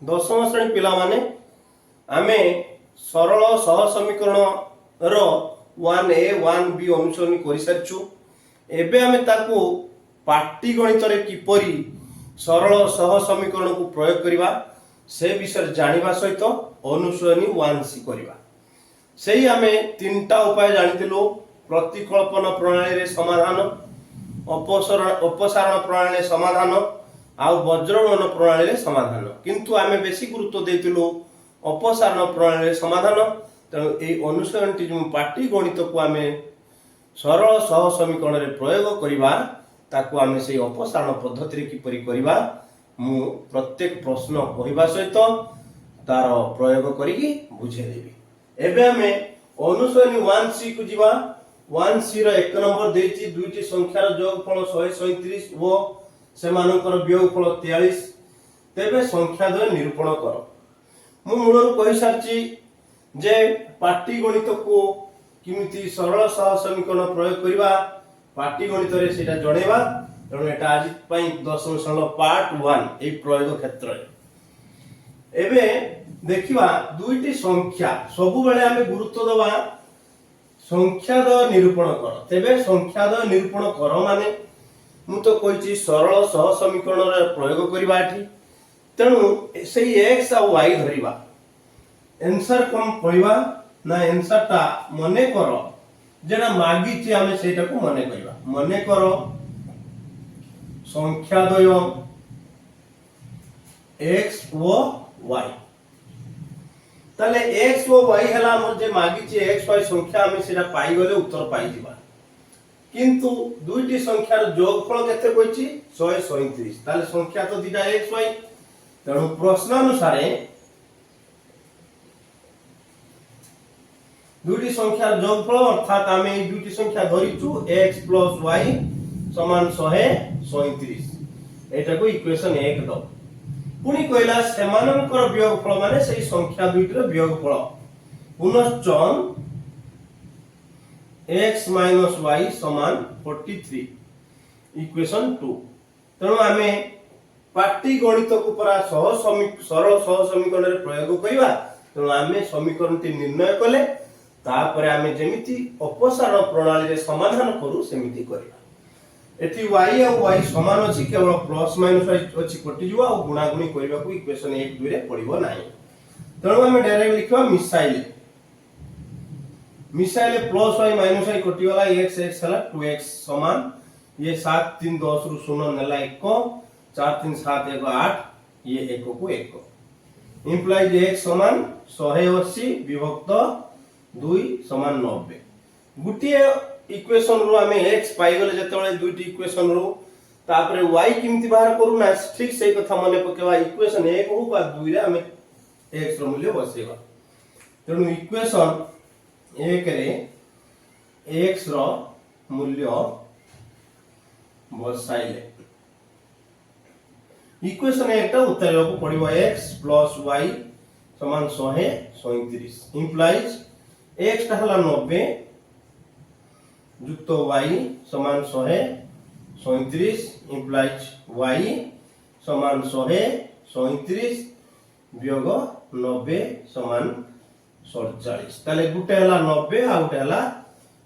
दशम श्रेणी पिला माने आमे सरल सह समीकरण रो 1a 1b अनुसरण कर सारिछु। एबे आमे ताकू पाटी गणित रे किपरि सरल सह समीकरण को प्रयोग करिवा से विषय जानिबा सहित अनुसरणी 1c करिवा। सेही आमे तीनटा उपाय जानितिलु। प्रतिकल्पन प्रणाली रे समाधान, अपसारण प्रणाली रे समाधान आउ वज्रगणन प्रणाली रे समाधान। किंतु आमे बेसी गुरुत्व देतिलु अपसारण प्रणाली रे समाधान। तेणु ए अनुसरणटी जो पाटी गणित को आमे सरल सह समीकरण रे प्रयोग करिवा ताकू आमे से अपसारण पद्धति रे किपरि करिवा मु प्रत्येक प्रश्न कहिबा सहित तार प्रयोग करिकि बुझे देबी। एबे आमे अनुसरणी 1c को जीवा। 1c रो 1 नंबर देछि दुईटी संख्यार जोगफल 137 व सेमानकर वियोगफल 43। तेबे संख्या द्वय निरूपण कर। मु मूलरु कहि सारछि जे पाटी गणित को किमिति सरल सह समीकरण प्रयोग करिवा पाटी गणित रे सेटा जणेबा। तेणु एटा आज पई दशम श्रेणी पार्ट 1 ए प्रयोग क्षेत्र रे। एबे देखिबा दुईटी संख्या सब बेले आमे गुरुत्व दबा संख्या द्वय निरूपण कर। तेबे संख्या द्वय निरूपण कर माने मु तो कहिछि सरल सह समीकरण रे प्रयोग करिबा एठी। तेणु सेही x आ y धरिबा। आंसर कम पड़िबा ना आंसर ता मने कर जेना मागी छि आमे सेटा को मने करिबा। मने कर संख्या द्वय x व y। ताले x व y हला हमर जे मागी छि x y संख्या आमे सेटा पाई गले उत्तर पाई दिबा। किंतु दुईटी संख्यार जोगफल केते कहिछि 137। ताले संख्या तो दिटा x y। तेणु प्रश्न अनुसार दुईटी संख्यार जोगफल अर्थात आमे ए दुईटी संख्या धरिछु x + y समान 137। एटा को इक्वेशन 1 दो। पुनी कहला सेमानकर वियोगफल माने सेही संख्या दुईटीर वियोगफल पुनश्च x - y समान 43 इक्वेशन 2। तेणु आमे पाटी गणित को परा सरल सह समीकरण रे प्रयोग करिवा। तेणु आमे समीकरणटी निर्णय कले तापरे आमे जेमिति अपसारण प्रणाली रे समाधान करू सेमिति करिवा। एठी y और y समान अछि केवल प्लस माइनस y अछि कटि जुवा और गुणा गुणी करिवा को इक्वेशन 1 2 रे पडिबो नाही। तेणु आमे डायरेक्ट लिखवा मिसाइले प्लस y माइनस y कटि वाला x x हला 2x समान ये 7 3 10 रु 0 नेला 1 4 3 7 1 8 ये 1 को 1 इंप्लाइज x समान 180 विभक्त 2 समान 90। गुटिए इक्वेशन रो हमें x पाई गले जतले दुईटी इक्वेशन रो तापरे y किमति बाहर करू ना ठीक सही कथा मने पकेवा। इक्वेशन 1 हो बा 2 रे हमें x रो मूल्य बसेबा। तेनु इक्वेशन 1 रे x रो मूल्य बसाइले इक्वेशन 1 टा उत्तर को पड़िबो x + y समान 137 इंप्लाइज x टा हला 90 युक्त y समान 137 इंप्लाइज y समान 137 वियोग 90 समान 47। ताले गुटे हला 90 आ गुटे हला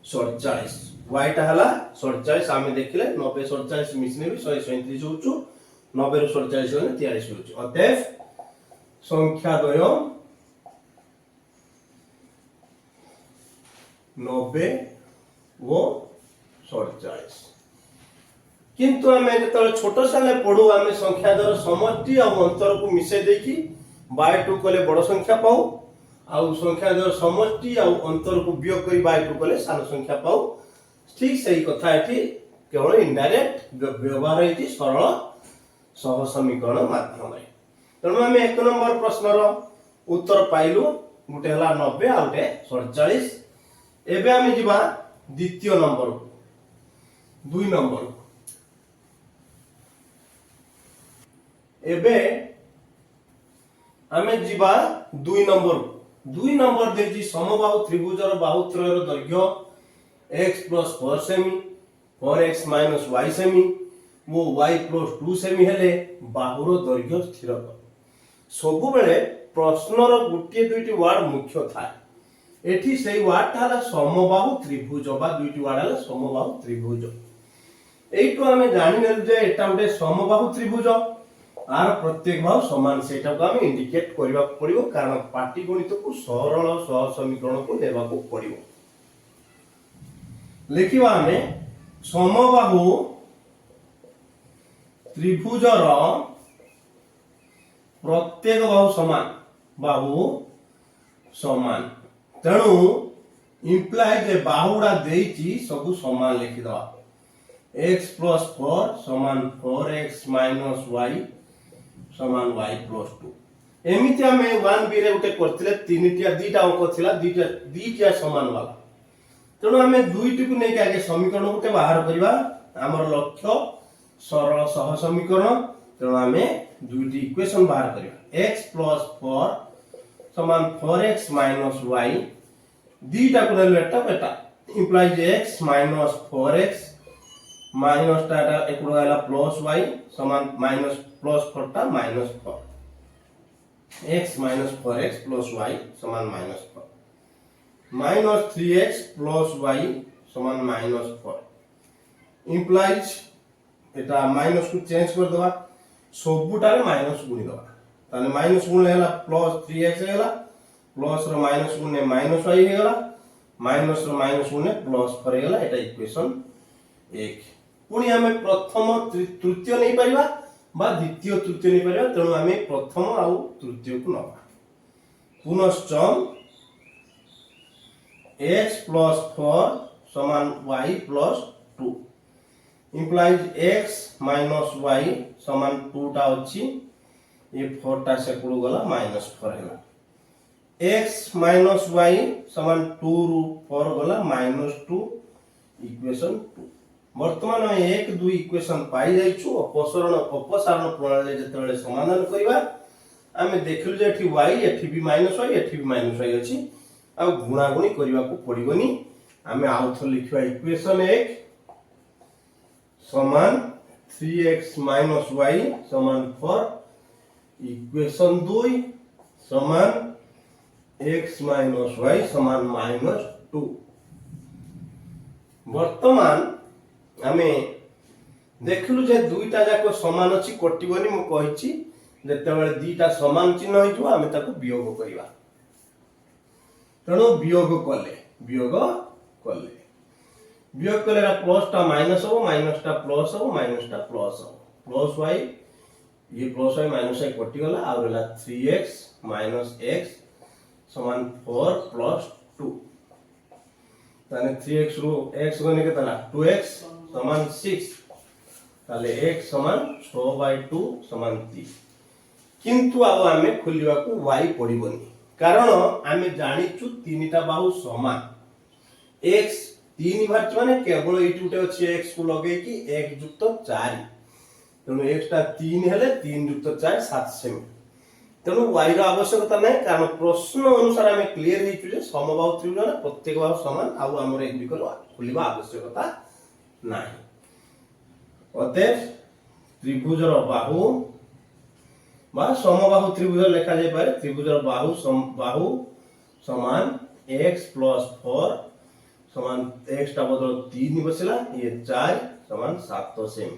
47। y टा हला 47 आमे देखिले 90 47 मिसने भी 137 होछु 90 रु 47 होने 43 होछु। अतएव संख्या द्वय 90 वो 47। किंतु हमें जतले छोट साले पढू हमें संख्या द्वय समष्टि और अंतर को मिसे देखि बाय 2 कले बड़ संख्या पाऊ आ संख्या द्वय समष्टि और अंतर को वियोग करी बाय 2 कले सान संख्या पाऊ। ठीक सही कथा एठी केवल इनडायरेक्ट व्यवहार हेति सरल सह समीकरण माध्यम रे। तेणु हमें 1 नंबर प्रश्न रो उत्तर पाइलु गुटे हला 90 आ गुटे 47। एबे हमें जिबा द्वितीय नंबर 2 नंबर। एबे हमें जिबा 2 नंबर देजी समबाहु त्रिभुजर बाहुत्रयर दैर्घ्य x + 4 semi 4x - y semi वो y + 2 सेमी हेले बाहुर दैर्घ्य स्थिर कर। सबु बेले प्रश्नर गोटे दुईटी वार्ड मुख्य थाए एठी सेई वार्डटा हला समबाहु त्रिभुज बा दुईटी वार्ड हला समबाहु त्रिभुज एइटो आमे जानि नेलु जे एटा गोटे समबाहु त्रिभुज आर प्रत्येक बाहु समान सेटा को आमे इंडिकेट करबा पड़िबो कारण पाटीगणित को सरल सह समीकरण को लेबा को पड़िबो लिखिबा आमे समबाहु त्रिभुजर प्रत्येक बाहु समान तेणु इंप्लाय जे बाहुडा देइची सब समान लिखिदवा x + 4 समान 4x - y समान y + 2 एमिति हमें 1 बी रे उठे करथिले तीनटिया दीटा अंक थिला दीटा समान वाला तेणु हमें दुईटी को नेके आगे समीकरण उठे बाहर करबा हमर लक्ष्य सरल सह समीकरण तेणु हमें दुईटी इक्वेशन बाहर करबा x + 4 समान 4x - y दीटा को नेले एटा इंप्लाइज x - 4x माइनस टाटा एकड़ो आला प्लस y समान माइनस प्लस 4 टा माइनस 4 x - 4x + y समान माइनस 4 माइनस 3x + y समान माइनस 4 इंप्लाइज एटा माइनस को चेंज कर दवा सबुटारे माइनस गुणी दवा ताने माइनस गुण हेला प्लस 3x हेला प्लस रो माइनस गुणे माइनस y हेला माइनस रो माइनस गुणे प्लस 4 हेला एटा इक्वेशन 1 पुणी हमें प्रथम तृतीय नहीं परिबा बा द्वितीय तृतीय नहीं परिबा तेणु हमें प्रथम आउ तृतीय को नबा पुनश्च x + 4 समान y + 2 इंप्लाइज x - y समान 2 टा अछि ये 4 टा से कुड़ गला -4 हैला x - y समान 2 रु 4 गला -2 इक्वेशन 2 वर्तमान में 1 2 इक्वेशन पाई जाइछु अपसारण प्रणाली जते बेले समाधान करिबा आमे देखलु जे एठी y एठी भी -y एठी भी -y अछि आ गुणा गुणी करिबा को पड़िबोनी आमे आउथो लिखिबा इक्वेशन 1 समान 3x - y समान 4 इक्वेशन 2 समान x - y समान -2 वर्तमान आमे देखलु जे दुईटा जाको समान अछि कटिबोनी मु कहिछि जते बेले दुईटा समान चिन्ह होइजो आमे ताको वियोग करिबा तेणु वियोग कले प्लस टा माइनस हो माइनस टा प्लस हो माइनस टा प्लस हो प्लस y ये प्लस y माइनस y कटि गला आ रहला 3x - x समान 4 + 2 ताने 3x रो x गने के तना 2x समान 6 ताले x समान 6/2 समान 3 किंतु अब आमे खोलिबा को y पड़िबोनी कारण आमे जानिचु तीनटा बाहु समान x 3 बार माने केवल एटी उटे अछि x को लगे कि 1 + 4 तेनु x टा 3 हेले 3 + 4 7 सेमी तेनु y रो आवश्यकता नै कारण प्रश्न अनुसार आमे क्लियर हेचु जे समबाहु त्रिभुज प्रत्येक बाहु समान आ हमर एक बिकर खोलिबा आवश्यकता नाही अतएव त्रिभुजर बाहु बा समबाहु त्रिभुज लेखा जाय पारे त्रिभुजर बाहु समान x + 4 समान x टा बदल 3 बसला ये 4 समान 7 सेमी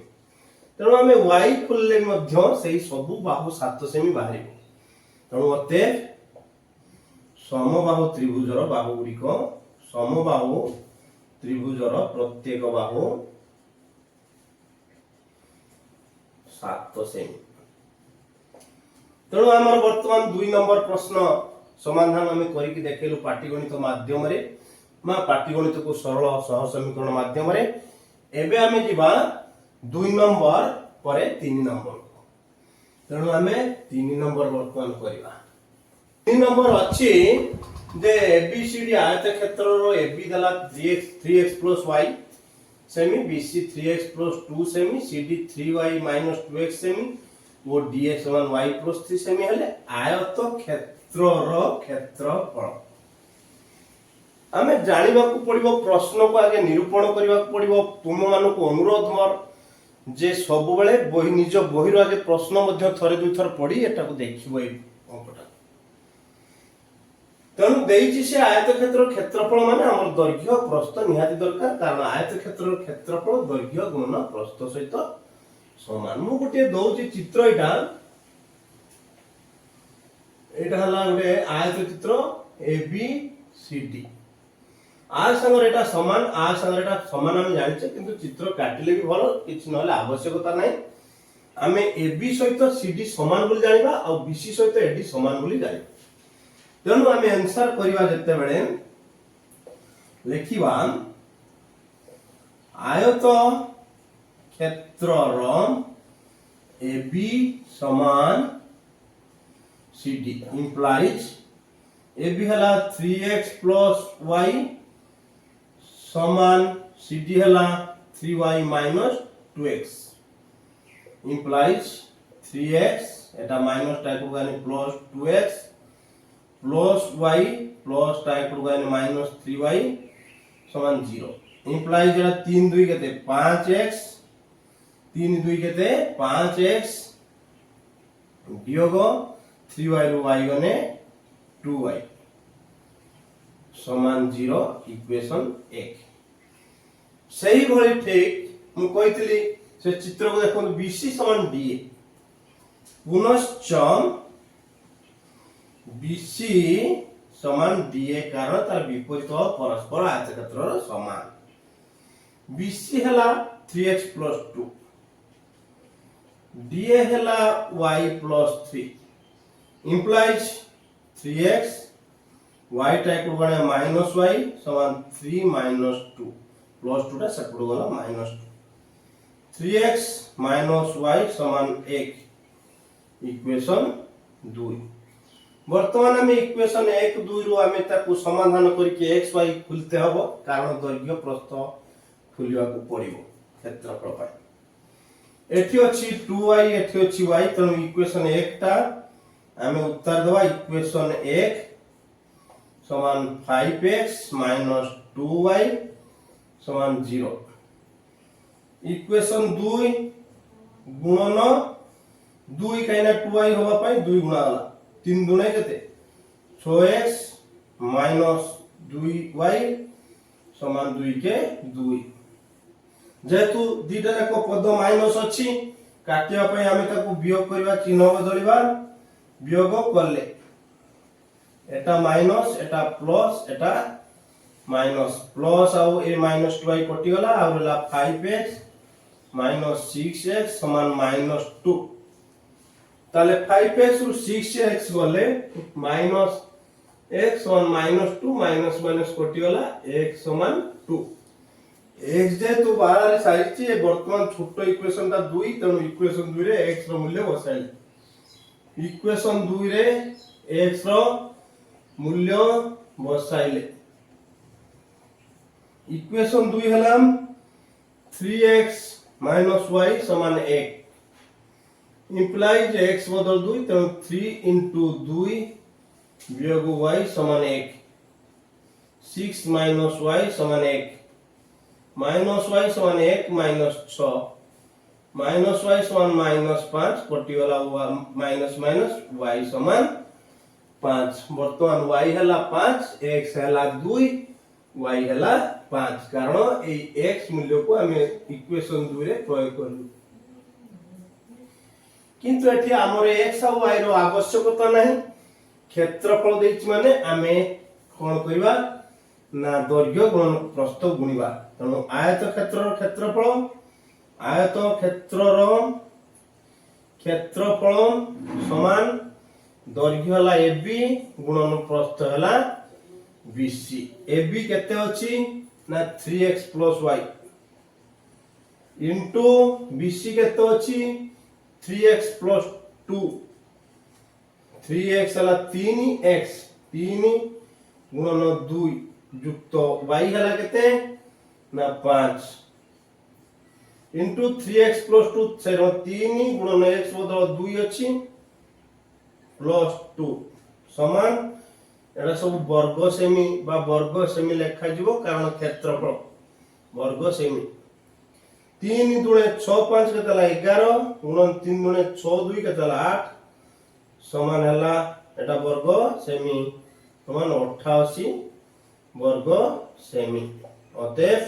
तेणु आमे y खोलले मध्य सेही सब बाहु 7 सेमी बाहरिबो तेणु अतएव समबाहु त्रिभुजर बाहु गुड़िक समबाहु त्रिभुजर प्रत्येक बाहु 7 सेमी तेणु आमर वर्तमान 2 नंबर प्रश्न समाधान आमे करिकि देखेलु पाटीगणित माध्यम रे पाटीगणित को सरल सह समीकरण माध्यम रे एबे आमे जिबा 2 नंबर परे 3 नंबर तेणु आमे 3 नंबर वर्तमान करिबा 3 नंबर अछि जे एबीसीडी आयत क्षेत्र रो एबी दला 3x + y semi BC 3x + 2 semi CD 3y - 2x semi वो dx समान y + 3 सेमी हेले आयत क्षेत्र रो क्षेत्रफल आमे जानिबा को पड़िबो प्रश्न को आगे निरूपण करिबा को पड़िबो तुम मानको अनुरोध मोर जे सब बेले बही निज बहिर आगे प्रश्न मध्य थरे दुई थर पढ़ी एटा को देखिबो ए अंकटा तेणु देइछि से आयत क्षेत्र क्षेत्रफल माने हमर दैर्घ्य प्रस्थ निहाती दरकार कारण आयत क्षेत्र क्षेत्रफल दैर्घ्य गुणन प्रस्थ सहित समान मु गोटे दउछि चित्र एटा हला गोटे आयत चित्र ए बी सी डी आ संगर एटा समान हम जानिछे किंतु चित्र काटिले भी भलो किछ नहले आवश्यकता नै आमे ए बी सहित सी डी समान बोली जानिबा आ बी सी सहित ए डी समान बोली जानिबा तेणु आमे आंसर करिबा जते बेले लेखिबा आयत क्षेत्रर ए बी समान C D implies A B हला 3x plus y समान सी डी हला 3y minus 2x implies 3x एटा माइनस टाइप को गाने plus 2x plus y plus type को गाने माइनस 3y समान 0 implies एटा 3 2 केते 5x 3 2 केते 5x वियोग 3y रो y गने 2y समान 0 इक्वेशन 1 सही भली ठीक मु कहितली से चित्र को देखो BC समान DA पुनश्च BC समान DA कारण तार विपरीत परस्पर आयतक्षेत्र समान BC हला 3x plus 2 DA हला y plus 3 implies 3x y type को गणे माइनस y समान 3 minus 2 प्लस 2 टा सेपट गला माइनस 2 3x minus y समान 1 इक्वेशन 2 वर्तमान हम इक्वेशन 1 2 रु हम ताकू समाधान करके x y खुलते हबो कारण दैर्घ्य प्रस्थ खुलिया को पड़िबो क्षेत्रफल पाई एठी अछि 2y एठी अछि y तनो इक्वेशन 1 ता हमें उत्तर देबा इक्वेशन 1 समान 5x minus 2y समान 0 इक्वेशन 2 गुणन 2 काइना 2y होबा पई 2 गुणा होला 3 गुणे केते 6x minus 2y समान 2 के 2 जेतु दीटा को पद माइनस अछि काटिया पई हमें ताको वियोग करबा चिन्ह बदलिबा वियोग करले एटा माइनस एटा प्लस एटा माइनस प्लस आउ ए माइनस 2y कटि गला आ रहला 5x minus 6x समान minus 2 ताले 5x रु 6x गले minus x समान minus 2 minus minus कटि गला x समान 2 x जे तो बाहर रे साइछि वर्तमान छोटो इक्वेशन ता 2 तनो इक्वेशन 2 रे x रो मूल्य बसाइले इक्वेशन 2 रे x रो मूल्य बसाइले इक्वेशन 2 हलाम 3x minus y समान 1 implies x बदल 2 तो 3 into 2 वियोग y समान 1 6 minus y समान 1 minus y समान 1 minus 6 minus y समान minus 5 कटि वाला minus minus y समान 5 वर्तमान y हला 5 x हला 2 y हला 5 कारण ए x मूल्य को हमें इक्वेशन 2 रे प्रयोग करलु किंतु एठी हमर x आ y रो आवश्यकता नाही क्षेत्रफल देइछ माने हमें कोन करबा ना दैर्घ्य गुणन प्रस्थ गुणिबा तनो आयत क्षेत्रर क्षेत्रफल आयत क्षेत्रर क्षेत्रफल समान दैर्घ्य हला AB गुणन प्रस्थ हला BC AB केते अछि ना 3x plus y into BC केते अछि 3x plus 2 3x हला 3x 3 गुणन 2 युक्त y हला केते ना 5 into 3x plus 2 सेरो 3 गुणन x बदल 2 अछि प्लस 2 समान एटा सब वर्ग सेमी लेखा जीवो कारण क्षेत्रफल वर्ग सेमी तीन दुणे 6 5 केते ला 11 गुणन 3 दुणे 6 2 केते ला 8 समान हला एटा वर्ग सेमी समान 88 वर्ग सेमी। अतएव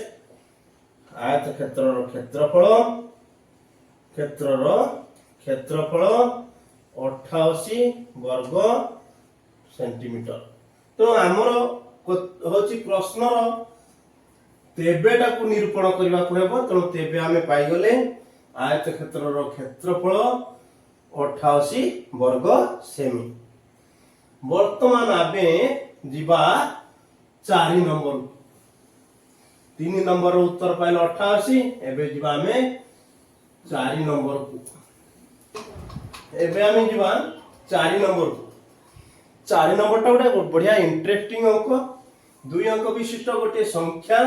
आयत क्षेत्रर क्षेत्रफल 88 वर्ग सेंटीमीटर। तो आमर होची प्रश्नर तेबेटा को निरूपण करबा को हेबो। तो तेबे आमे पाई गले आयत क्षेत्रर क्षेत्रफल 88 वर्ग सेमी। वर्तमान आबे जिबा 4 नंबर 3 नंबर उत्तर पाइल 88 एबे जिबा आमे 4 नंबर को एबे आमे जिबा 4 नंबर को 4 नंबर टा गोटे बढ़िया इंटरेस्टिंग अंक 2 अंक विशिष्ट गोटे संख्या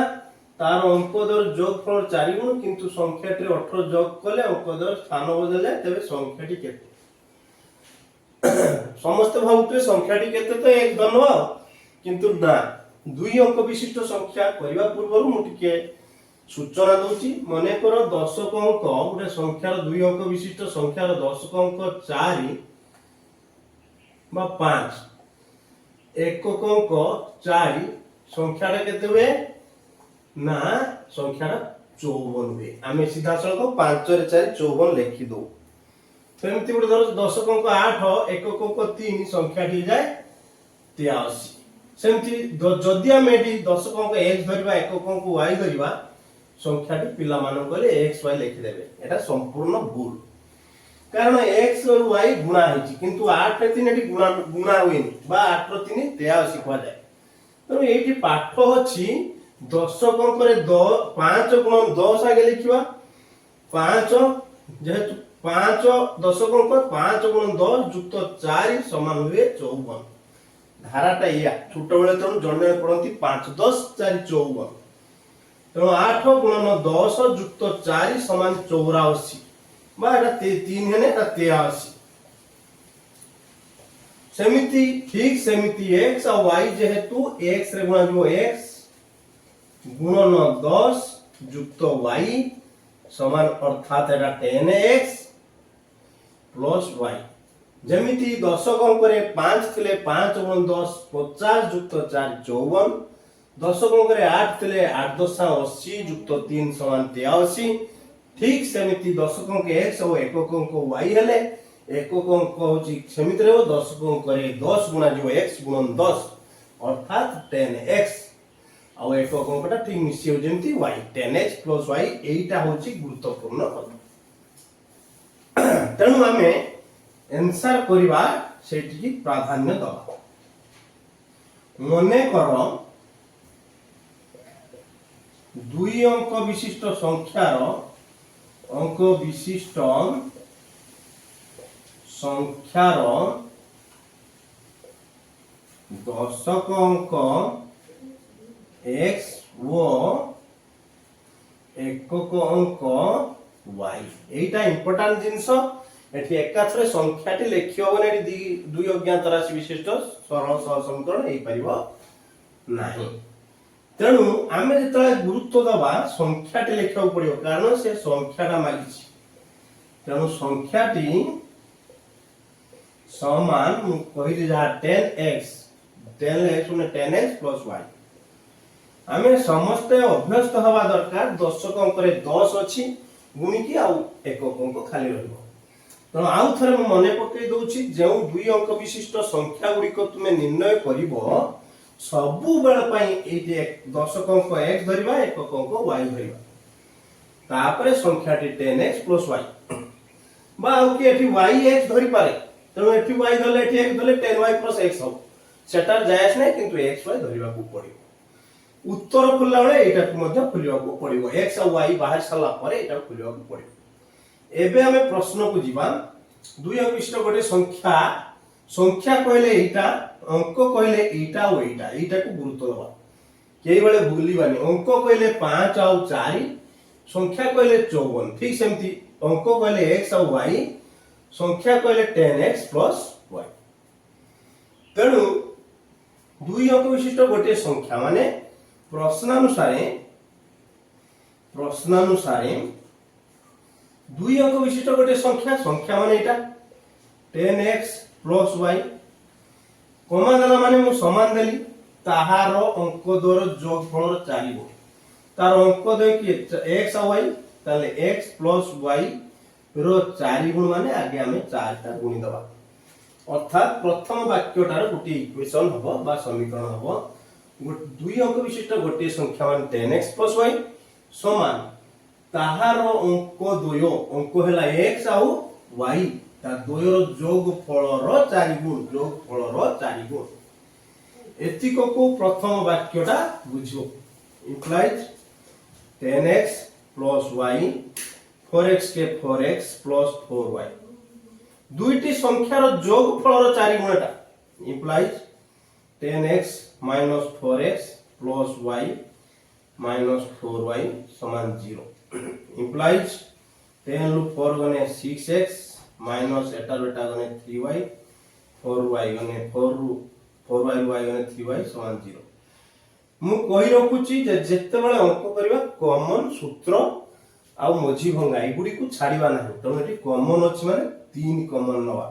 तार अंक दर जोगफल 4 गुण किंतु संख्या टे 18 जोग कले अंक दर स्थान बदले तेबे संख्याटी केते समस्त भावुते संख्याटी केते तो एक धनवा किंतु ना 2 अंक विशिष्ट संख्या करबा पूर्व मु टिके सूचना दूची मने करो दशक अंक गोटे संख्यार 2 अंक विशिष्ट संख्यार दशक अंक 4 बा 5 एकक अंक 4 संख्याटा केते हुए ना संख्याटा 54 हुए। आमे सीधा सळक 5 रे 4 54 लिखि दो। सेमति गोटे धर दशक अंक 8 एकक अंक 3 संख्याटी जाय 83। सेमति जदि आमे एटी दशक अंक x धरिबा एकक अंक y धरिबा संख्याटी पिला मान करे x y लिखि देबे एटा संपूर्ण भूल। कारण x और y गुणा हिची किंतु 8 रे 3 एटी गुणा होइनी बा 8 रो 3 83 कहवा जाय। तो एटी पाठ अछि दशक अंक रे 5 गुणन 10 आगे लिखिबा 5 जेहेतु 5 दशक अंक 5 गुणन 10 जुक्त 4 समान हुए 54। धाराटा या छोट बेले तो जने पड़ंती 5 10 4 54। तो 8 गुणन 10 जुक्त 4 समान 84 बा एटा 3 हेने एटा 83। सेमिति ठीक सेमिति x और y जेहेतु x रे गुणा जो x गुणन 10 जुक्त y समान अर्थात एटा 10x प्लस y। जेमिति दशक अंक रे 5 थिले 5 गुणन 10 50 जुक्त 4 54। दशक अंक रे 8 थिले 8 दशा 80 जुक्त 3 समान 83। ठीक सेमिति दशक अंक x और एकक अंक y हेले एकक अंक होची सेमिति रे दशक अंक रे 10 गुणा जो x गुणन 10 अर्थात 10x और एकक अंकटा ठीक मिसी हो जेमति y 10x प्लस y एटा होची गुरुत्वपूर्ण पद। तेणु आमे आंसर करिबा सेठी की प्राधान्य दबा। मने करो 2 अंक विशिष्ट संख्यार अंक विशिष्ट संख्यार दशक अंक x वो एकक अंक y एटा इंपोर्टेंट जिंस एठी एकाथरे संख्याटी लेखि होबने एठी 2 अज्ञात राशि विशिष्ट सरल समीकरण हेई परिबो नाही। तेणु आमे जेतले गुरुत्व दबा संख्याटी लेखिबा पड़िबो कारण से संख्याटा मागिछि। तेणु संख्याटी समान मु कहिली जा 10x 10x प्लस y। आमे समस्त अभ्यस्त हवा दरकार दशक अंक रे 10 अछि गुणी की आउ एकक अंक खाली रहइबो। तो आउ थरे म मने पकई दोछि जे 2 अंक विशिष्ट संख्या गुडी को तुमे निर्णय करिवो सबु बेल पई एटे दशक अंक x धरिबा एकक अंक y धरिबा तापरे संख्याटी 10x प्लस y बा आउ की एठी y x धरि पारे। तेणु एठी y धले एठी x धले 10y प्लस x हो सेटा जायस नै किंतु x y धरिबा को पड़िबो। उत्तर खुलला बेले एटा को मध्य खुलिबा को पड़िबो x और y बाहर सला परे एटा खुलिबा को पड़िबो। एबे हमें प्रश्न को जीवा 2 अंक विशिष्ट गोटे संख्या संख्या कहले एटा अंक कहले एटा और एटा को गुरुत्व दबा केई बेले भूलिबानी। अंक कहले 5 और 4 संख्या कहले 54 ठीक सेमति अंक कहले x और y संख्या कहले 10x प्लस y। तेणु 2 अंक विशिष्ट गोटे संख्या माने प्रश्नानुसारे दुई अंक विशिष्ट गोटे संख्या संख्या माने एटा 10x + y कमा देला माने मु समान देली ताहार अंक द्वारा जोगफल 4 गुण तार अंक दे कि x और y ताले x + y रो 4 गुण माने आगे हमें 4 टा गुणी दबा अर्थात प्रथम वाक्यटार गोटे इक्वेशन हबो बा समीकरण हबो दुई अंक विशिष्ट गोटे संख्या मान 10x + y समान ताहार अंक द्वय अंक हैला x आउ y ता द्वयर जोगफल रो 4 गुण जोगफल रो 4 गुण एतिको को प्रथम वाक्यटा बुझो इम्प्लाइज 10x + y 4x के 4x + 4y दुईटी संख्यार जोगफल 4 गुणटा implies 10x - 4x + y - 4y समान 0 इम्प्लाइज 10 लु 4 गने 6x माइनस एटा बेटा गने 3y 4y गने 4 रु 4y y गने 3y समान 0 मु कहि रखुची जे जेते बेले अंक करबा कॉमन सूत्र आ मझी भंगा एगुडी को छाड़ीबा नाही तो एटी कॉमन अछि माने 3 कॉमन नवा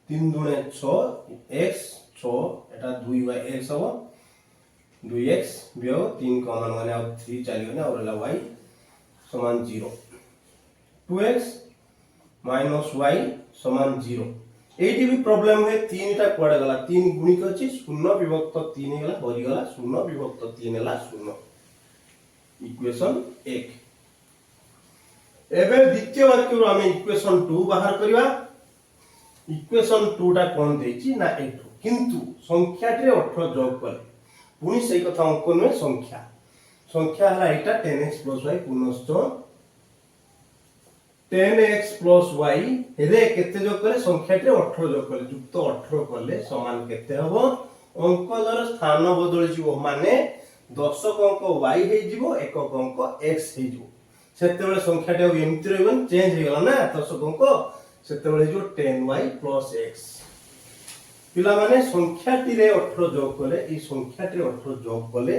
3 दुने 6 x 6 एटा 2y x हो 2x बियो 3 कॉमन माने अब 3 चली गने और ला y समान 0 2x - y समान 0 एटी भी प्रॉब्लम है 3 टा कोड गला 3 गुणिक अछि 0 विभक्त 3 गला भरी गला 0 विभक्त 3 गला 0 इक्वेशन 1 एबे द्वितीय वाक्य रो हमें इक्वेशन 2 बाहर करबा इक्वेशन 2 टा कोन देछि ना एठो किंतु संख्या रे 18 जोग कर पुनी सही कथा अंक न संख्या संख्या हला एटा 10x + y पुनश्च 10x + y रे केते जोग करे संख्या रे 18 जोग करे युक्त 18 करले समान केते हबो अंक द्वारा स्थान बदल जिवो माने 10 अंक y हे जिवो 1 अंक x हे जिवो सेते बेले संख्या टे एमति रहबन चेंज हे गला ना 10 अंक सेते बेले जो 10y + x पिला माने संख्या टी रे 18 जोग करले ई संख्या टी 18 जोग करले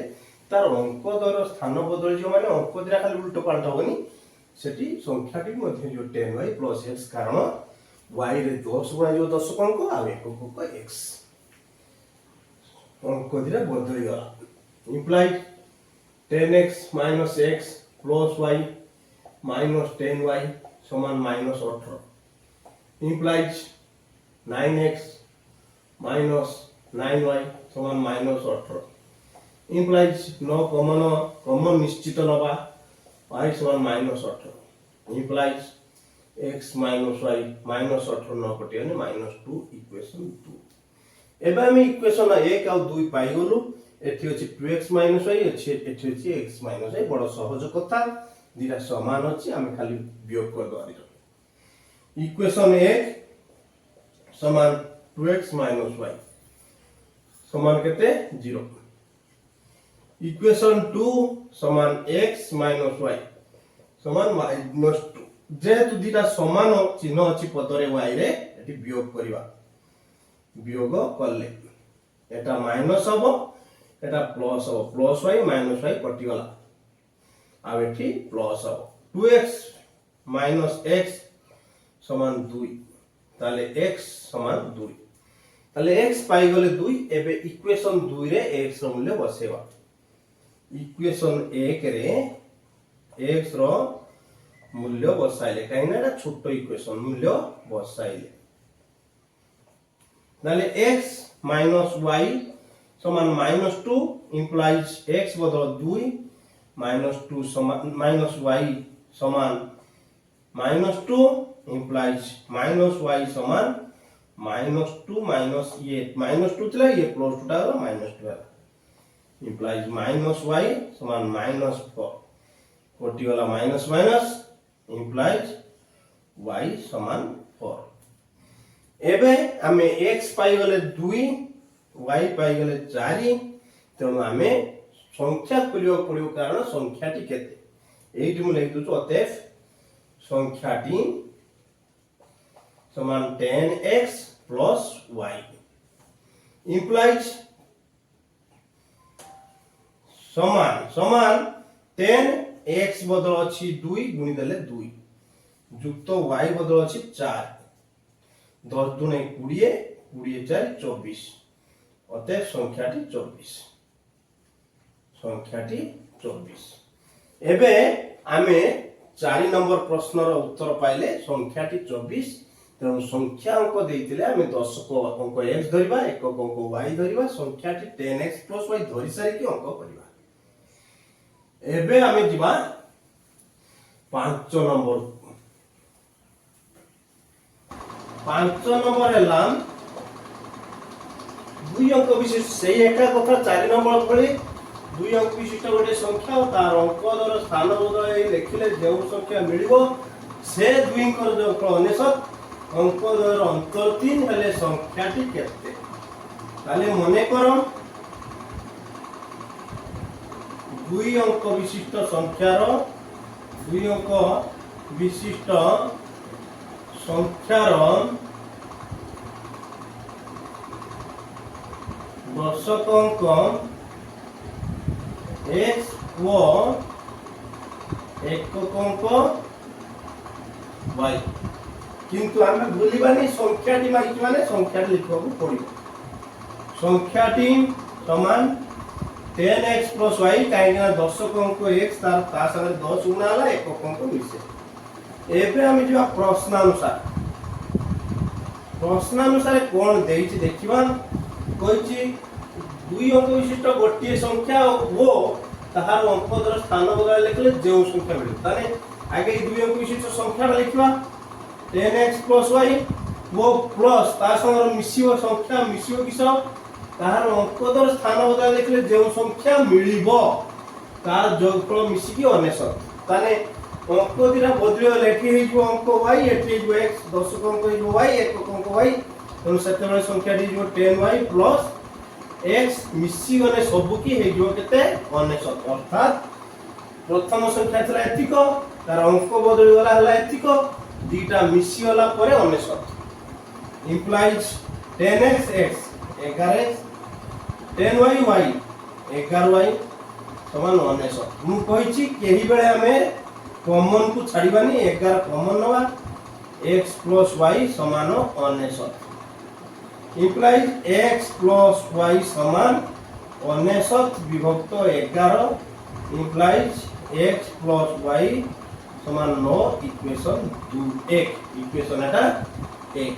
तार अंक द्वारा स्थान बदल जिवो माने अंक दिरा खाली उल्टो पाल्टा होनी सेठी संख्या टी मध्ये जो 10y + x कारण y रे 10 गुणा जो 10 अंक आ 1 अंक x अंक दिरा बदल गला implied 10x - x + y - 10y समान -18 implies 9x minus 9y समान -18 implies no common निश्चित नबा y समान -18 implies x minus y -18 न कटे ने -2 इक्वेशन 2 एबे हम इक्वेशन 1 आ 2 पाई गलु एठी अछि 2x y अछि एठी अछि x y बड़ सहज कथा दिरा समान अछि हम खाली वियोग कर दवारी इक्वेशन 1 समान 2x - y समान केते 0 इक्वेशन 2 समान x - y समान -2 जेहेतु दिटा समान चिन्ह अछि पदरे y रे एठी वियोग करिवा वियोग करले एटा माइनस हबो एटा प्लस हबो प्लस y माइनस y कटि गला आ एठी प्लस हबो 2x - x समान 2 ताले x समान 2 ताले x पाई गले 2 एबे इक्वेशन 2 रे x रो मूल्य बसेवा इक्वेशन 1 रे x रो मूल्य बसाइले काइना एटा छोटो इक्वेशन मूल्य बसाइले ताले x - y समान -2 implies x बदल 2 -2 समान -y समान -2 implies -y समान -2 माइनस ये -2 थला ये +2 टा -2 है implies -y समान -4 कोटि वाला माइनस माइनस implies y समान 4 एबे हमें x पाई गले 2 y पाई गले 4 तेणु हमें संख्या प्रयोग करियो कारण संख्याटी केते एठी मु लिखि दछु अतएव संख्याटी समान 10x + y implies समान 10x बदल अछि 2 गुणी देले 2 যুক্ত y বদল আছে 4 10 দুনে 20 20 4 24 অতএব সংখ্যাটি 24 সংখ্যাটি 24 এবে আমি 4 নম্বর প্রশ্নর উত্তর পাইলে সংখ্যাটি 24 তেমন সংখ্যা অঙ্ক দেইতিলে আমি 10 অঙ্ক x ধরিবা একক অঙ্ক y ধরিবা সংখ্যাটি 10x + y ধরি সারি কি অঙ্ক করিবা এবে আমি দিবা 5 নম্বর 5 নম্বর এলাম দুই অঙ্ক বিশিষ্ট সেই একা কথা 4 নম্বর ভଳି দুই অঙ্ক বিশিষ্ট গোটে সংখ্যা ও তার অঙ্কর স্থান বদলাই লিখিলে যে সংখ্যা মিলিব সে দুইঙ্কর যোগফল 99 অঙ্কর অন্তর 3 হলে সংখ্যাটি কেতে তাহলে মনে করো দুই অঙ্ক বিশিষ্ট সংখ্যার দুই অঙ্ক বিশিষ্ট সংখ্যার দশক অঙ্ক x ও একক অঙ্ক y কিন্তু আমি ভুলিবানি সংখ্যাটি মানে সংখ্যাটি লিখବାକୁ পড়িব সংখ্যাটি সমান 10x + y কাইনা দশক অঙ্ক x তার সাথে 10 গুণা হলা একক অঙ্ক মিশে এবে আমি যা প্রশ্নানুসারে কোন দেইছি দেখিবা কইছি দুই অঙ্ক বিশিষ্ট গোটিয়ে সংখ্যা ও তাহার অঙ্কর স্থান বদলাই লিখলে যে সংখ্যা মিলিব তাহলে আগে দুই অঙ্ক বিশিষ্ট সংখ্যাটা লিখবা 10x + y ও প্লাস তার সঙ্গে মিশিব সংখ্যা মিশিব কিস তাহার অঙ্কর স্থান বদলাই লিখলে যে সংখ্যা মিলিব তার যোগফল মিশিকি 99 তাহলে অঙ্ক দিরা বদলি লেখি হইব অঙ্ক y এটি হইব x দশক অঙ্ক হইব y একক অঙ্ক y তো সেতেবেলে সংখ্যাটি হইব 10y + x মিশি গলে সবু কি হইব কেতে 99 অর্থাৎ প্রথম সংখ্যা ছিল এতিক তার অঙ্ক বদলি গলা হলা এতিক দুইটা মিশি গলা পরে 99 implies 10x x 11x 10y y 11y সমান 99 মু কইছি কেহি বেলে আমি কমন কু ছাড়িবানি 11 কমন নবা x + y সমান 99 ইমপ্লাইজ x + y সমান 99 বিভক্ত 11 ইমপ্লাইজ x + y সমান 9 ইকুয়েশন 2 ইকুয়েশন এটা 1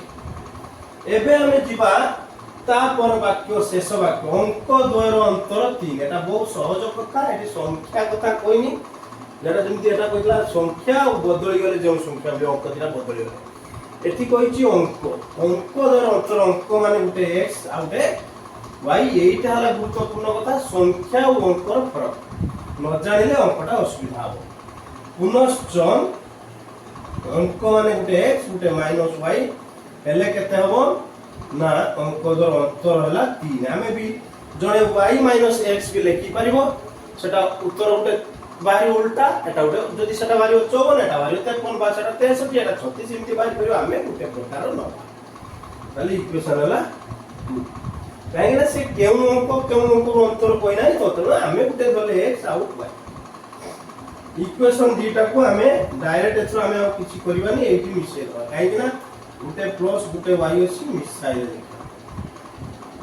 এবে আমি ଯିବା তারপর বাক্য শেষ বাক্য অঙ্ক দ্বয়ের অন্তর 3 এটা বহু সহজ কথা এটি সংখ্যা কথা কইনি যেটা যেমতি এটা কইলা সংখ্যা বদলি গলে যে সংখ্যা বলে অঙ্ক দিটা বদলি গলে এটি কইছি অঙ্ক দ্বয়ের অন্তর অঙ্ক মানে গুটে x আর গুটে y এইটা হলা গুরুত্বপূর্ণ কথা সংখ্যা ও অঙ্কর ফরক ন জানিলে অঙ্কটা অসুবিধা হবে পুনশ্চ অঙ্ক মানে গুটে x গুটে -y হেলে কেতে হবো না অঙ্ক দ্বয়ের অন্তর হলা 3 আমি বি জনে y - x বি লিখি পারিব সেটা উত্তর গুটে বাড়ি উল্টা এটা উঠে যদি সেটা বাড়ি 54 এটা বাড়ি 53 বা সেটা 63 এটা 36 এমতি বাড়ি করিও আমি গুটে প্রকার নবা তাহলে ইকুয়েশন হলা 2 কাইনা সে কেউ অঙ্ক অন্তর কই নাই তো আমি গুটে ধরে x আউট y ইকুয়েশন দুইটাକୁ ଆମେ ডাইরেক্ট এথর ଆମେ ଆଉ କିଛି କରିବାନି এইটি মিশাই দেবা কাইকি না গুটে প্লস গুটে y ଅଛି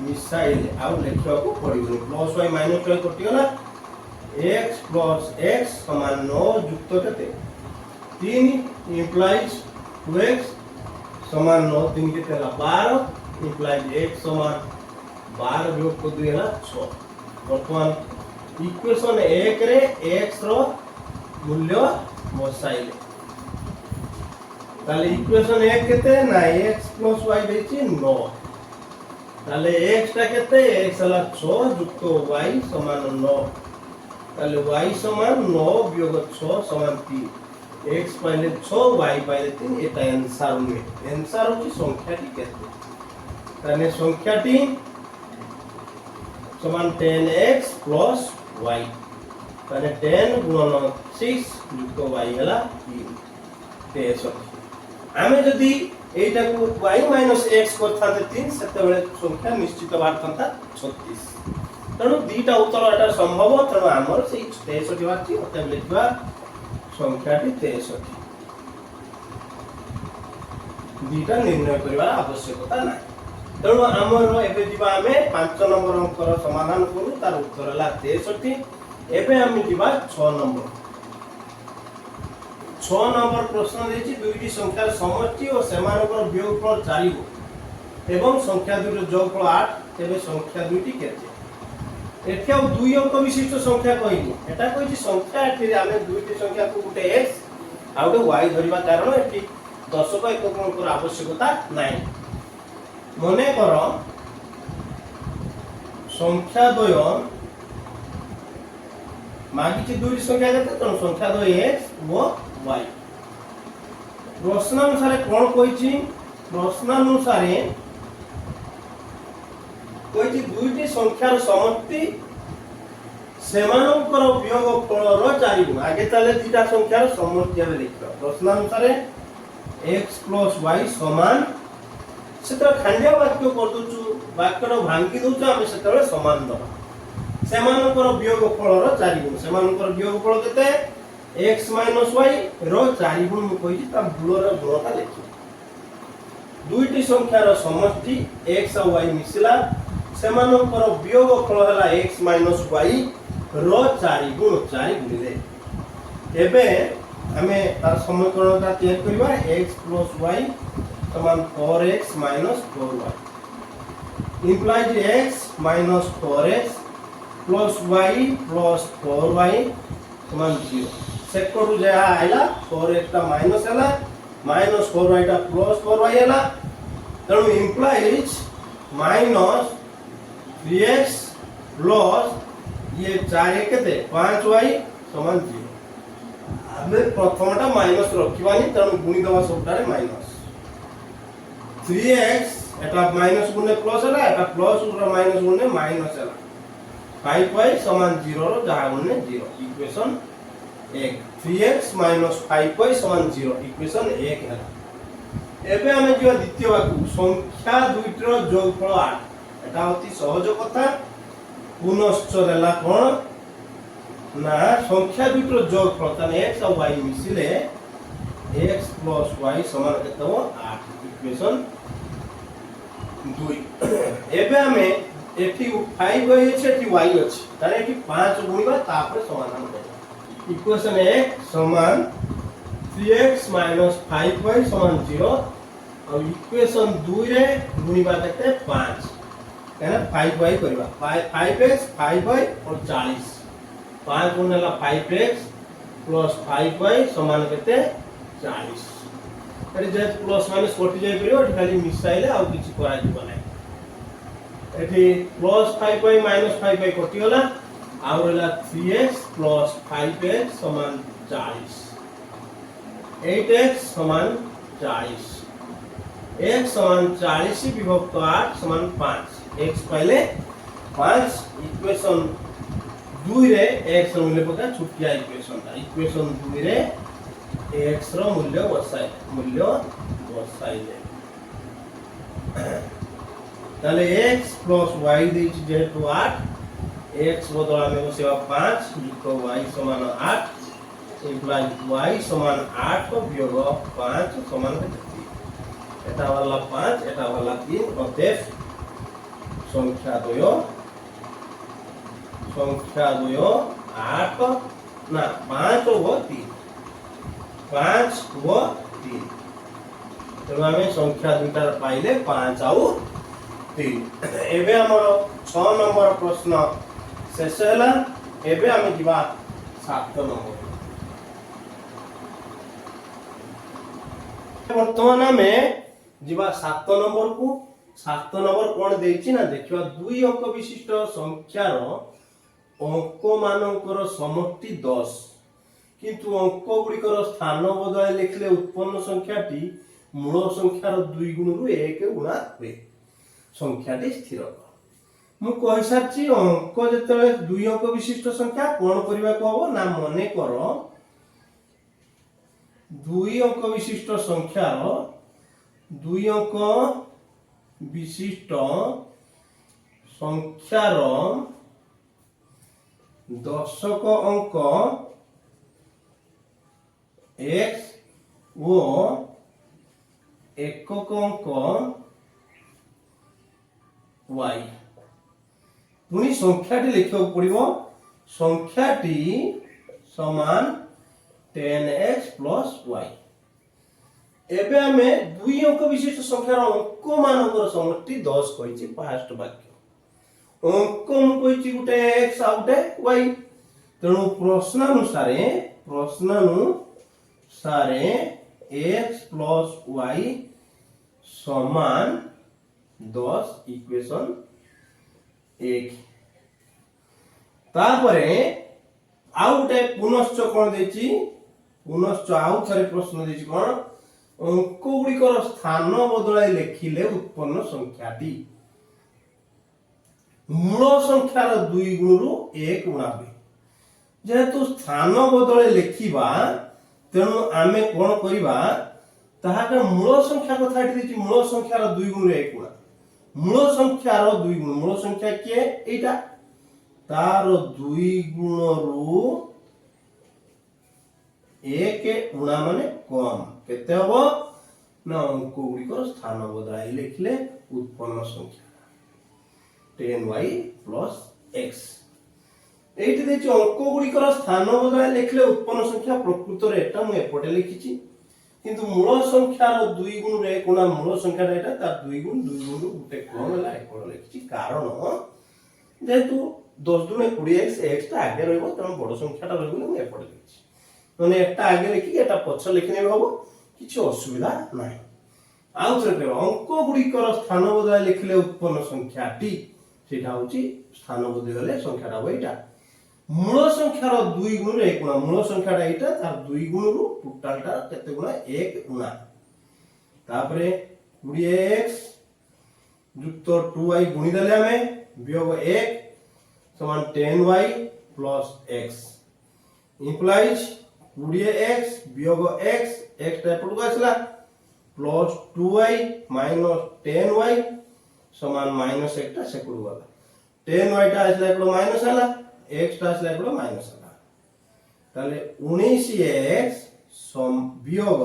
মিশাইলে ଆଉ ଲେଖିବାକୁ ପଡିବନି প্লস y মাইনস y କଟି গଲା x + x সমান 9 যুক্ত কেতে 3 ইমপ্লাইজ 2x সমান 9 3 কেতে হলা 12 ইমপ্লাইজ x সমান 12 বিয়োগ করে 2 হলা 6 বর্তমান ইকুয়েশন 1 রে x র মূল্য বসাইলে তাহলে ইকুয়েশন 1 কেতে না x + y দেইছি 9 তাহলে x টা কেতে x হলা 6 যুক্ত y সমান 9 তাহলে y সমান 9 বিয়োগ 6 সমান 3 x পাইলে 6 y পাইলে 3 এটা आंसर হবে आंसर হচ্ছে সংখ্যাটি কেতে তাহলে সংখ্যাটি সমান 10x + y তাহলে 10 গুণন 6 যুক্ত y হলা 3 63 আমি যদি এইটাକୁ y - x করতাতে 3 সেতেবেলে সংখ্যা নিশ্চিত বাড়তান্তা 36 তেଣୁ দুইটা উত্তর এটা সম্ভব তেଣୁ ଆମର সেই 63 বাড়ছি অতএব লিখবা সংখ্যাটি 63 दुईटा निर्णय करबार आवश्यकता ना तेणु आमर एबे जीवा आमे 5 नंबर अंकर समाधान करू तार उत्तर हला 63 एबे आमे जीवा 6 नंबर 6 नंबर प्रश्न देछि दुईटी संख्यार समष्टि और सेमानकर वियोगफल 4 हो एवं संख्या दुईटर जोगफल 8 तेबे संख्या दुईटी केते एठी आ दुई अंक विशिष्ट संख्या कहिनी एटा कहिछि संख्या एठी आमे दुईटी संख्या को गुटे x आ गुटे y धरिबा कारण एठी दशक एकककर आवश्यकता नाही मने कर संख्या द्वय मागिछि दुईटी संख्या केते तो संख्या द्वय x व y प्रश्न अनुसार कोन कहिछि प्रश्न अनुसार कहिछि दुईटी संख्यार समष्टि सेमानकर वियोगफल 4 गुण आगे ताले दुईटा संख्यार समष्टि हम लिखबा प्रश्न अनुसार x + y समान सेतर खंडिया वाक्य कर दोछु वाक्यरो भांगी दोछु हम सेतले समान दबा सेमानकर वियोगफल 4 गुण सेमानकर वियोगफल केते x - y रो 4 गुण मु कहिछि ता मूलर गुणता लिखि दुईटी संख्यार समष्टि x और y मिसिला सेमानकर वियोगफल हला x - y रो 4 गुण 4 गुणिले एबे हमें तार समीकरणटा तैयार करबा x + y समान 4x - 4y implies x - 4x plus y plus 4y समान 0 सेकंड जहा आइला 4x टा माइनस हला माइनस 4y टा प्लस 4y हला तेणु implies माइनस 3x प्लस ये 4 केते 5y समान 0 हमें प्रथमटा माइनस रखिबानी तेणु गुणी दवा सबटारे माइनस 3x एटा माइनस गुणे प्लस हला एटा प्लस गुणे माइनस गुणे माइनस हला 5y समान 0 रो जहा गुणे 0 इक्वेशन 1 3x - 5y समान 0 इक्वेशन 1 हला एबे हमें जो द्वितीय वाक्य संख्या दुईटर जोगफल 8 एटा अति सहज कथा पुनश्च देला कोन ना संख्या दुईटर जोगफल तने x और y मिसिले x + y समान केते हो 8 इक्वेशन 2 एबे हमें एठी 5y अछि एठी y अछि तारे एठी 5 गुणिबा तापर समाधान करबा इक्वेशन 1 समान 3x - 5y समान 0 और इक्वेशन 2 रे गुणिबा केते 5 कहना 5y करबा 5x 5y और 40 5 गुणला 5x + 5y समान केते 40 अरे जे प्लस माइनस कटि जाय परियो एठी खाली मिसाइले आ किछि करा जिवो नै एठी +5y - 5y कटि होला आ रहला 3x + 5x समान 40 8x समान 40 x समान 40 विभक्त 8 समान 5 x पहले 5 इक्वेशन 2 रे x रो मूल्य पका छुटिया इक्वेशन ता इक्वेशन 2 रे x रो मूल्य बसाई दे ताले x + y देछि जेतु 8 x बदला में बसेवा 5 युक्त y समान 8 इम्प्लाइज y समान 8 को वियोग 5 समान 3 एटा वाला 5 एटा वाला 3 अतएव संख्या द्वय 8 ना 5 व 3 5 व 3 तो हमें संख्या दुटा पाइले 5 आउ 3 एबे हमर 6 नंबर प्रश्न शेष हला एबे हमें जीवा 7 नंबर वर्तमान हमें जीवा 7 नंबर को 7 नंबर कोन देछि ना देखिवा दुई अंक विशिष्ट संख्यार अंक मानकर समष्टि 10 किंतु अंक गुड़िकर स्थान बदल लिखले उत्पन्न संख्याटी मूल संख्यार 2 गुण रु 1 गुणा हुए संख्याटी स्थिर मु कहि सारछि अंक जतले दुई अंक विशिष्ट संख्या कोन करबा को हबो ना मने करो दुई अंक विशिष्ट संख्यार दुई अंक विशिष्ट संख्यार दशक अंक x वो एकक अंक y पुणी संख्याटी लिखा पड़ो संख्याटी समान 10x प्लस y एबे आमे दुई अंक विशिष्ट संख्यार अंक मानकर समष्टि 10 कहिछि फास्ट वाक्य अंक मु कहिछि गुटे x आ गुटे y तेणु प्रश्नानुसारे x प्लस y समान 10 इक्वेशन 1 तापरे आउ गुटे पुनश्च कोन देछि पुनश्च आउ थरे प्रश्न देछि कोन अंक गुड़िकर स्थान बदलाई लिखिले उत्पन्न संख्याटी मूल संख्यार 2 गुण 1 गुणा हुए जेहेतु स्थान बदलाई लिखिबा तेणु आमे कोन करिबा ताहाके मूल संख्या कथा एठी मूल संख्यार 2 गुण 1 गुणा मूल संख्यार 2 गुण मूल संख्या के एटा तार 2 गुण रु 1 गुणा माने कम केते हबो ना अंक गुड़िकर स्थान बदलाई लिखले उत्पन्न संख्या 10y प्लस x एठी देछि अंक गुड़िकर स्थान बदलाई लिखले उत्पन्न संख्या प्रकृत रे एटा मु एपटे लिखिछि किंतु मूल संख्यार 2 गुण 1 गुणा मूल संख्यार एटा तार 2 गुण गुटे कम होला एपटे लिखिछि कारण जेहेतु 10 दुने 20x x ता आगे रहबो त बड़ संख्याटा रहबो मु एपटे लिखिछि माने एटा आगे लिखि एटा पछ लिखने हबो किछि असुविधा नाही आउ थरे अंक गुड़िकर स्थान बदलाई लिखले उत्पन्न संख्याटी सेटा होची स्थान बदले संख्याटा होइटा मूल संख्यार 2 गुण 1 गुणा मूल संख्याटा एटा तार 2 गुण रु टोटलटा केते गुणा 1 गुणा तापरे 20x युक्त 2y गुणी देले हमें वियोग 1 समान 10y plus x implies 20x वियोग x x टा पड़ गसला प्लस 2y माइनस 10y समान माइनस 1 टा सेकुड वाला 10y टा आसला एकड़ो माइनस आला x टा आसला एकड़ो माइनस आला ताले 19x सम वियोग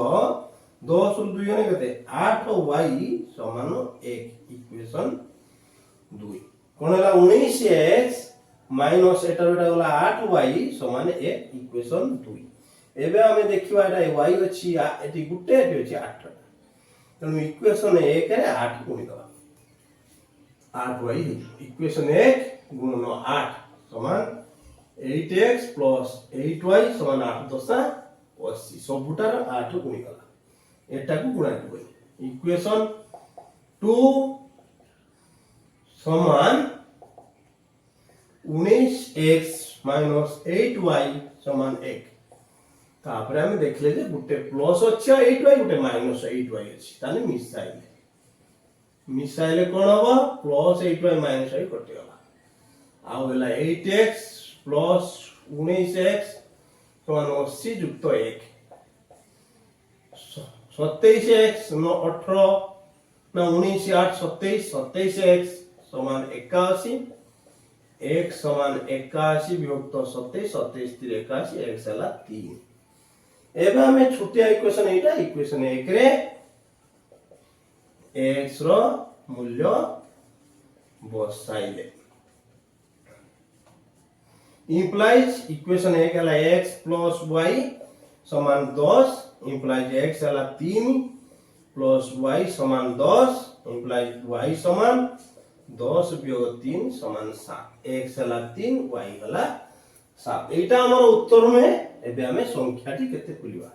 10 रु 2 ने केते 8y समान 1 इक्वेशन 2 कोन हला 19x माइनस एटा बेटा गला 8y समान 1 इक्वेशन 2 एबे हमें देखिबा एटा y अछि एटी गुटे एटी अछि 8 तनु इक्वेशन 1 रे 8 गुणी दवा 8y इक्वेशन 1 गुणन 8 समान 8x प्लस 8y समान 8 दशा 80 सबुटार 8 गुणी गला एटा को गुणा करबो इक्वेशन 2 समान 19x माइनस 8y समान 1 तापर हम देखले जे गुटे प्लस अछि 8y गुटे माइनस 8y अछि ताने मिसाइले कोन हबो प्लस 8y माइनस 8 कटि गला आ होला 8x प्लस 19x समान 80 युक्त 1 27x न 18 ना 19 8 27 27x समान 81 x समान 81 विभक्त 27 27 3 81 x हला 3 एबे हमें छोटिया इक्वेशन एटा इक्वेशन 1 रे x रो मूल्य बसाइले implies इक्वेशन 1 हला x प्लस y समान 10 implies x हला 3 प्लस y समान 10 implies y समान 10 वियोग 3 समान 7 x हला 3 y हला 7 एटा हमर उत्तर में एबे हमें संख्याटी केते खुलिबा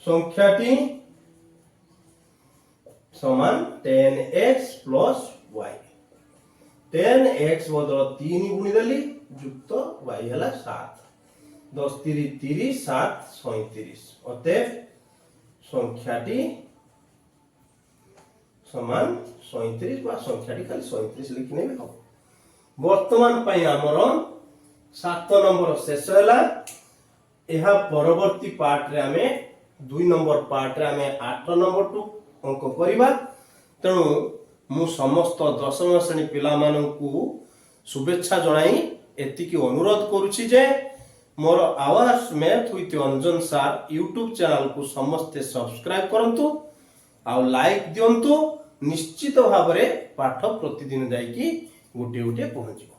संख्याटी समान 10x प्लस y 10x बदल 3 गुणी देली युक्त y हला 7 10 3 30 7 37 अतएव संख्याटी समान 37 बा संख्याटी खाली 37 लिखने में हो वर्तमान पई हमर 7 नंबर शेष होला एहा परवर्ती पार्ट रे हमें 2 नंबर पार्ट रे हमें 8 नंबर टू अंक करिबा तेणु मु समस्त दशम श्रेणी पिला माननकु शुभेच्छा जणाई एतिकी अनुरोध करूछि जे मोर आवाज मैथ विथ अंजन सार यूट्यूब चैनल को समस्त सब्सक्राइब करंतु ଆଉ ଲାଇକ୍ ଦିଅନ୍ତୁ। ନିଶ୍ଚିତ ଭାବରେ ପାଠ ପ୍ରତିଦିନ ଯାଇକି ଗୋଟିଏ ଗୋଟିଏ ପହଞ୍ଚିବ।